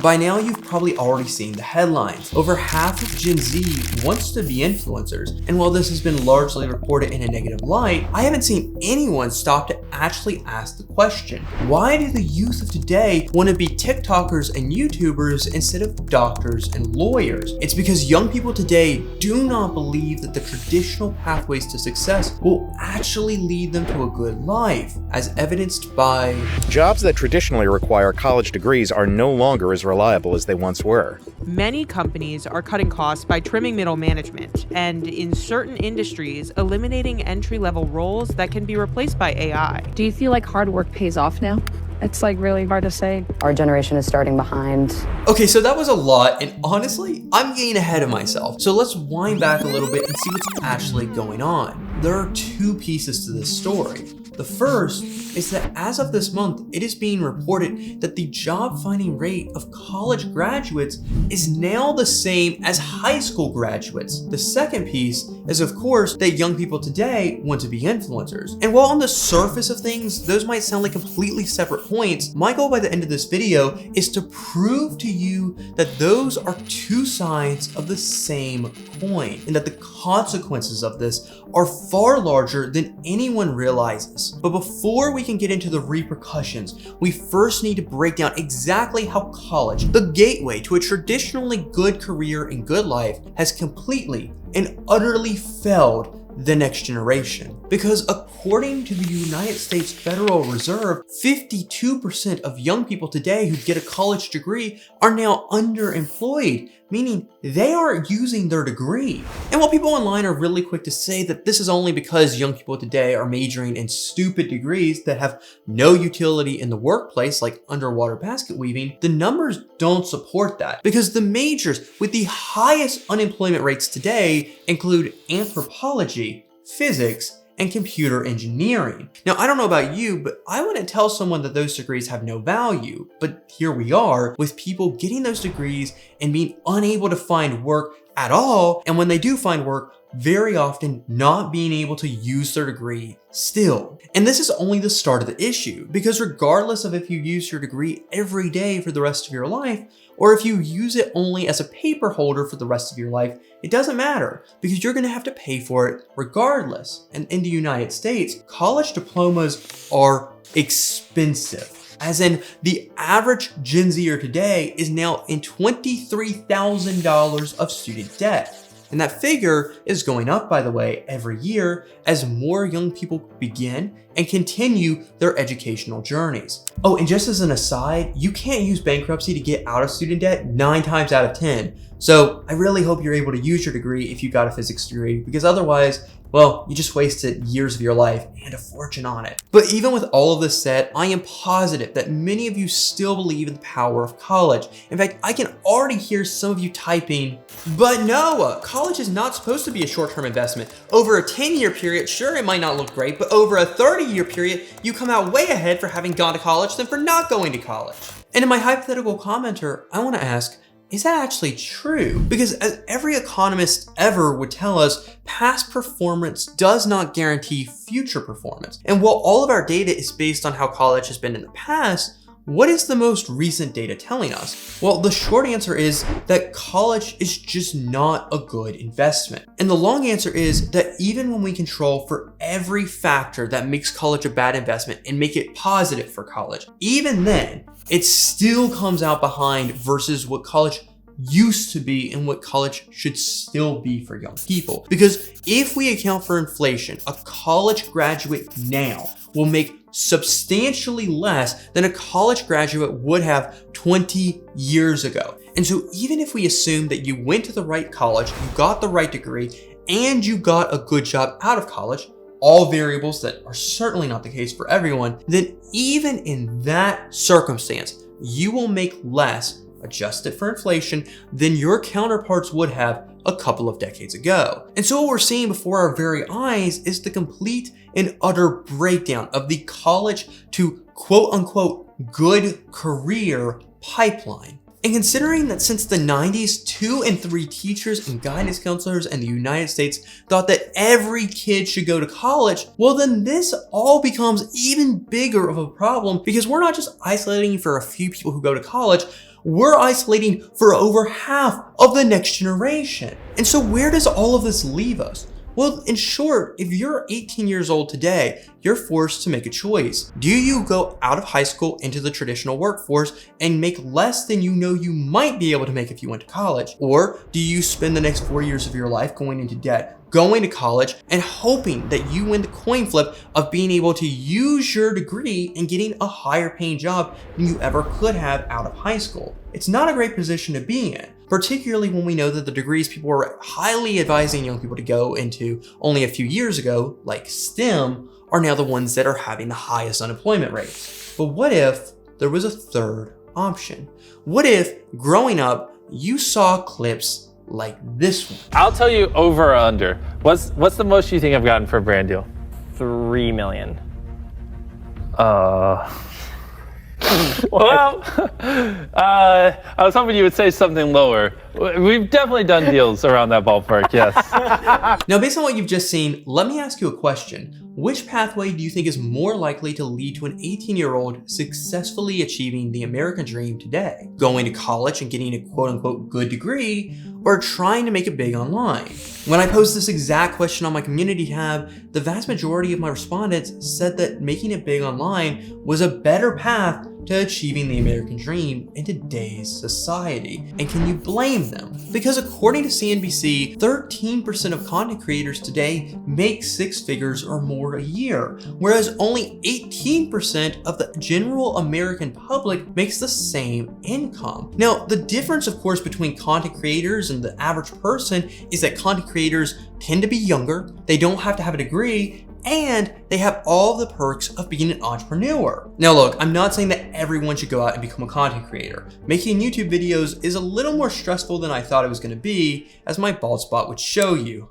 By now, you've probably already seen the headlines. Over half of Gen Z wants to be influencers, and while this has been largely reported in a negative light, I haven't seen anyone stop to actually ask the question, why do the youth of today want to be TikTokers and YouTubers instead of doctors and lawyers? It's because young people today do not believe that the traditional pathways to success will actually lead them to a good life, as evidenced by jobs that traditionally require college degrees are no longer as reliable as they once were. Many companies are cutting costs by trimming middle management, and in certain industries, eliminating entry-level roles that can be replaced by AI. Do you feel like hard work pays off now? It's like really hard to say. Our generation is starting behind. Okay, so that was a lot, and honestly, I'm getting ahead of myself. So let's wind back a little bit and see what's actually going on. There are two pieces to this story. The first is that as of this month, it is being reported that the job finding rate of college graduates is now the same as high school graduates. The second piece is, of course, that young people today want to be influencers. And while on the surface of things, those might sound like completely separate points, my goal by the end of this video is to prove to you that those are two sides of the same coin, and that the consequences of this are far larger than anyone realizes. But before we can get into the repercussions, we first need to break down exactly how college, the gateway to a traditionally good career and good life, has completely and utterly failed the next generation. Because according to the United States Federal Reserve, 52% of young people today who get a college degree are now underemployed, meaning they aren't using their degree. And while people online are really quick to say that this is only because young people today are majoring in stupid degrees that have no utility in the workplace, like underwater basket weaving, the numbers don't support that. Because the majors with the highest unemployment rates today include anthropology, physics, and computer engineering. Now, I don't know about you, but I wouldn't tell someone that those degrees have no value. But here we are with people getting those degrees and being unable to find work at all. And when they do find work, very often not being able to use their degree still. And this is only the start of the issue, because regardless of if you use your degree every day for the rest of your life, or if you use it only as a paper holder for the rest of your life, it doesn't matter, because you're gonna have to pay for it regardless. And in the United States, college diplomas are expensive. As in, the average Gen Zer today is now in $23,000 of student debt. And that figure is going up, by the way, every year as more young people begin and continue their educational journeys. Oh, and just as an aside, you can't use bankruptcy to get out of student debt 9 times out of 10. So I really hope you're able to use your degree if you got a physics degree, because otherwise, well, you just wasted years of your life and a fortune on it. But even with all of this said, I am positive that many of you still believe in the power of college. In fact, I can already hear some of you typing, but no, college is not supposed to be a short-term investment. Over a 10-year period, sure, it might not look great, but over a 30-year period, you come out way ahead for having gone to college than for not going to college. And in my hypothetical commenter, I want to ask, is that actually true? Because as every economist ever would tell us, past performance does not guarantee future performance. And while all of our data is based on how college has been in the past, what is the most recent data telling us? Well, the short answer is that college is just not a good investment. And the long answer is that even when we control for every factor that makes college a bad investment and make it positive for college, even then, it still comes out behind versus what college used to be and what college should still be for young people. Because if we account for inflation, a college graduate now will make substantially less than a college graduate would have 20 years ago. And so even if we assume that you went to the right college, you got the right degree, and you got a good job out of college, all variables that are certainly not the case for everyone, then even in that circumstance, you will make less, adjusted for inflation, than your counterparts would have a couple of decades ago. And so what we're seeing before our very eyes is the complete and utter breakdown of the college to quote unquote good career pipeline. And considering that since the 90s, 2 in 3 teachers and guidance counselors in the United States thought that every kid should go to college, well then this all becomes even bigger of a problem, because we're not just isolating for a few people who go to college, we're isolating for over half of the next generation. And so where does all of this leave us? Well, in short, if you're 18 years old today, you're forced to make a choice. Do you go out of high school into the traditional workforce and make less than you know you might be able to make if you went to college? Or do you spend the next 4 years of your life going into debt, going to college, and hoping that you win the coin flip of being able to use your degree and getting a higher paying job than you ever could have out of high school? It's not a great position to be in, particularly when we know that the degrees people were highly advising young people to go into only a few years ago, like STEM, are now the ones that are having the highest unemployment rates. But what if there was a third option? What if growing up, you saw clips like this one? I'll tell you over or under. What's the most you think I've gotten for a brand deal? 3 million. Well, I was hoping you would say something lower. We've definitely done deals around that ballpark, yes. Now, based on what you've just seen, let me ask you a question. Which pathway do you think is more likely to lead to an 18-year-old successfully achieving the American dream today? Going to college and getting a quote-unquote good degree, or trying to make it big online? When I posed this exact question on my community tab, the vast majority of my respondents said that making it big online was a better path to achieving the American dream in today's society. And can you blame them? Because according to CNBC, 13% of content creators today make 6 figures or more a year, whereas only 18% of the general American public makes the same income. Now, the difference, of course, between content creators and the average person is that content creators tend to be younger, they don't have to have a degree, and they have all the perks of being an entrepreneur. Now look, I'm not saying that everyone should go out and become a content creator. Making YouTube videos is a little more stressful than I thought it was going to be, as my bald spot would show you.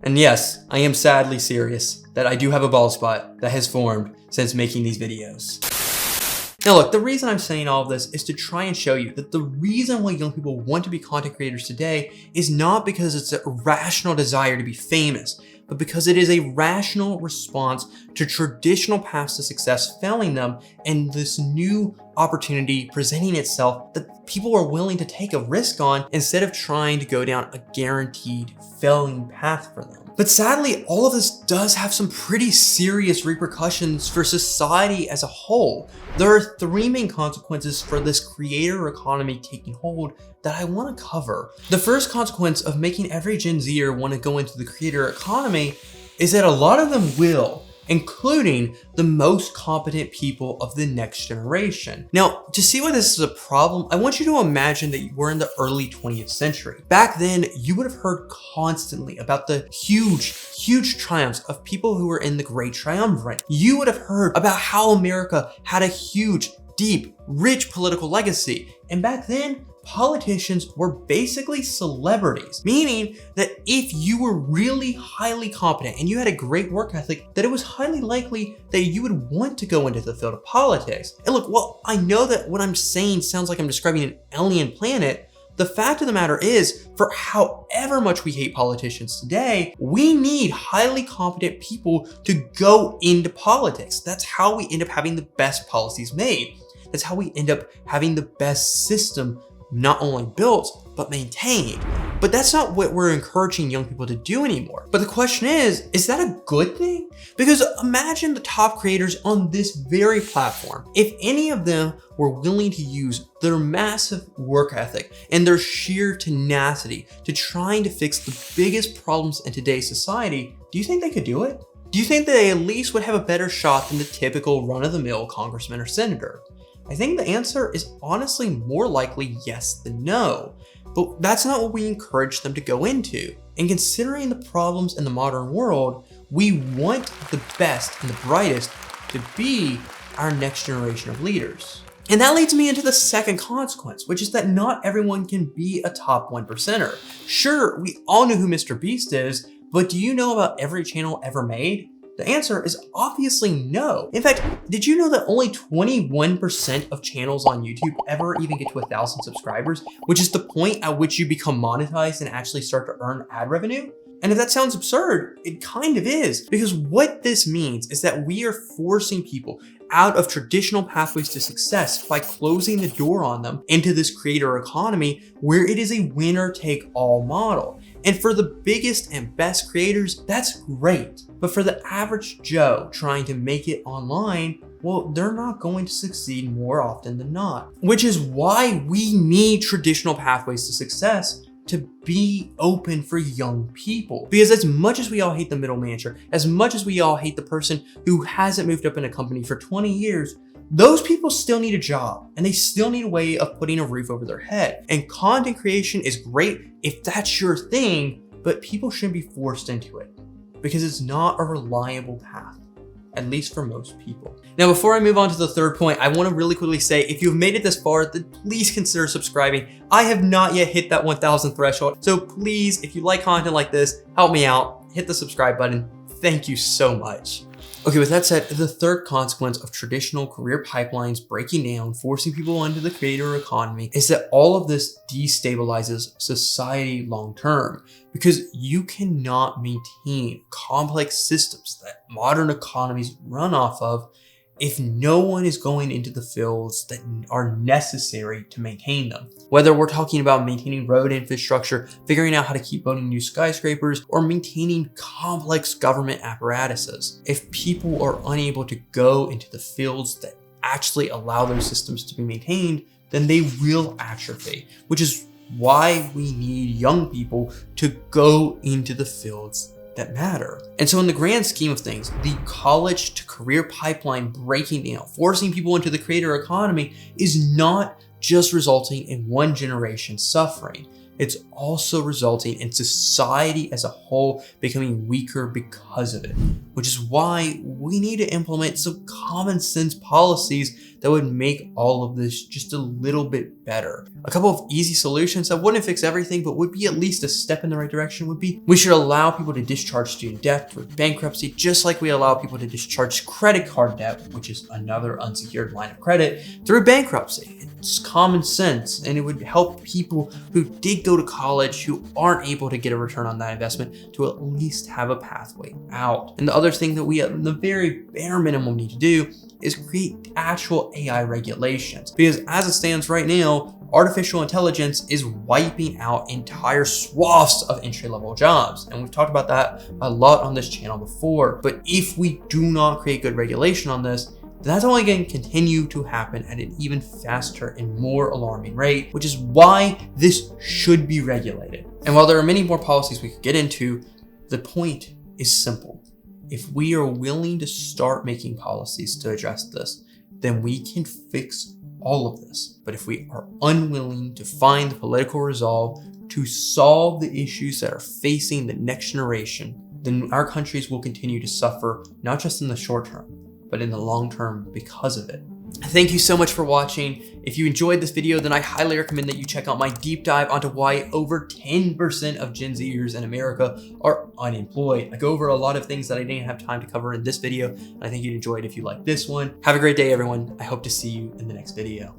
And yes, I am sadly serious that I do have a bald spot that has formed since making these videos. Now look, the reason I'm saying all of this is to try and show you that the reason why young people want to be content creators today is not because it's a rational desire to be famous, but because it is a rational response to traditional paths to success failing them and this new opportunity presenting itself that people are willing to take a risk on instead of trying to go down a guaranteed failing path for them. But sadly, all of this does have some pretty serious repercussions for society as a whole. There are 3 main consequences for this creator economy taking hold that I want to cover. The first consequence of making every Gen Zer want to go into the creator economy is that a lot of them will, including the most competent people of the next generation. Now, to see why this is a problem, I want you to imagine that we're in the early 20th century. Back then, you would have heard constantly about the huge triumphs of people who were in the Great Triumvirate. You would have heard about how America had a huge, deep, rich political legacy. And back then, politicians were basically celebrities, meaning that if you were really highly competent and you had a great work ethic, that it was highly likely that you would want to go into the field of politics. And look, well, I know that what I'm saying sounds like I'm describing an alien planet. The fact of the matter is, for however much we hate politicians today, we need highly competent people to go into politics. That's how we end up having the best policies made. That's how we end up having the best system not only built, but maintained. But that's not what we're encouraging young people to do anymore. But the question is that a good thing? Because imagine the top creators on this very platform. If any of them were willing to use their massive work ethic and their sheer tenacity to trying to fix the biggest problems in today's society, do you think they could do it? Do you think that they at least would have a better shot than the typical run-of-the-mill congressman or senator? I think the answer is honestly more likely yes than no, but that's not what we encourage them to go into. And considering the problems in the modern world, we want the best and the brightest to be our next generation of leaders. And that leads me into the second consequence, which is that not everyone can be a top 1%er. Sure, we all know who Mr. Beast is, but do you know about every channel ever made? The answer is obviously no. In fact, did you know that only 21% of channels on YouTube ever even get to 1,000 subscribers, which is the point at which you become monetized and actually start to earn ad revenue? And if that sounds absurd, it kind of is, because what this means is that we are forcing people out of traditional pathways to success by closing the door on them into this creator economy where it is a winner-take-all model. And for the biggest and best creators, that's great. But for the average Joe trying to make it online, well, they're not going to succeed more often than not. Which is why we need traditional pathways to success to be open for young people. Because as much as we all hate the middle manager, as much as we all hate the person who hasn't moved up in a company for 20 years, those people still need a job and they still need a way of putting a roof over their head. And content creation is great if that's your thing, but people shouldn't be forced into it because it's not a reliable path, at least for most people. Now, before I move on to the third point, I want to really quickly say, if you've made it this far, then please consider subscribing. I have not yet hit that 1,000 threshold. So please, if you like content like this, help me out, hit the subscribe button. Thank you so much. Okay, with that said, the third consequence of traditional career pipelines breaking down, forcing people into the creator economy, is that all of this destabilizes society long term, because you cannot maintain complex systems that modern economies run off of if no one is going into the fields that are necessary to maintain them. Whether we're talking about maintaining road infrastructure, figuring out how to keep building new skyscrapers, or maintaining complex government apparatuses. If people are unable to go into the fields that actually allow those systems to be maintained, then they will atrophy, which is why we need young people to go into the fields that matter. And so in the grand scheme of things, the college to career pipeline breaking down, forcing people into the creator economy, is not just resulting in one generation suffering. It's also resulting in society as a whole becoming weaker because of it, which is why we need to implement some common sense policies that would make all of this just a little bit better. A couple of easy solutions that wouldn't fix everything, but would be at least a step in the right direction would be, we should allow people to discharge student debt through bankruptcy, just like we allow people to discharge credit card debt, which is another unsecured line of credit, through bankruptcy. It's common sense, and it would help people who did go to college who aren't able to get a return on that investment to at least have a pathway out. And the other thing that we at the very bare minimum need to do is create actual AI regulations. Because as it stands right now, artificial intelligence is wiping out entire swaths of entry-level jobs. And we've talked about that a lot on this channel before. But if we do not create good regulation on this, then that's only going to continue to happen at an even faster and more alarming rate, which is why this should be regulated. And while there are many more policies we could get into, the point is simple. If we are willing to start making policies to address this, then we can fix all of this. But if we are unwilling to find the political resolve to solve the issues that are facing the next generation, then our countries will continue to suffer, not just in the short term, but in the long term because of it. Thank you so much for watching. If you enjoyed this video, then I highly recommend that you check out my deep dive onto why over 10% of Gen Zers in America are unemployed. I go over a lot of things that I didn't have time to cover in this video, and I think you'd enjoy it if you like this one. Have a great day, everyone. I hope to see you in the next video.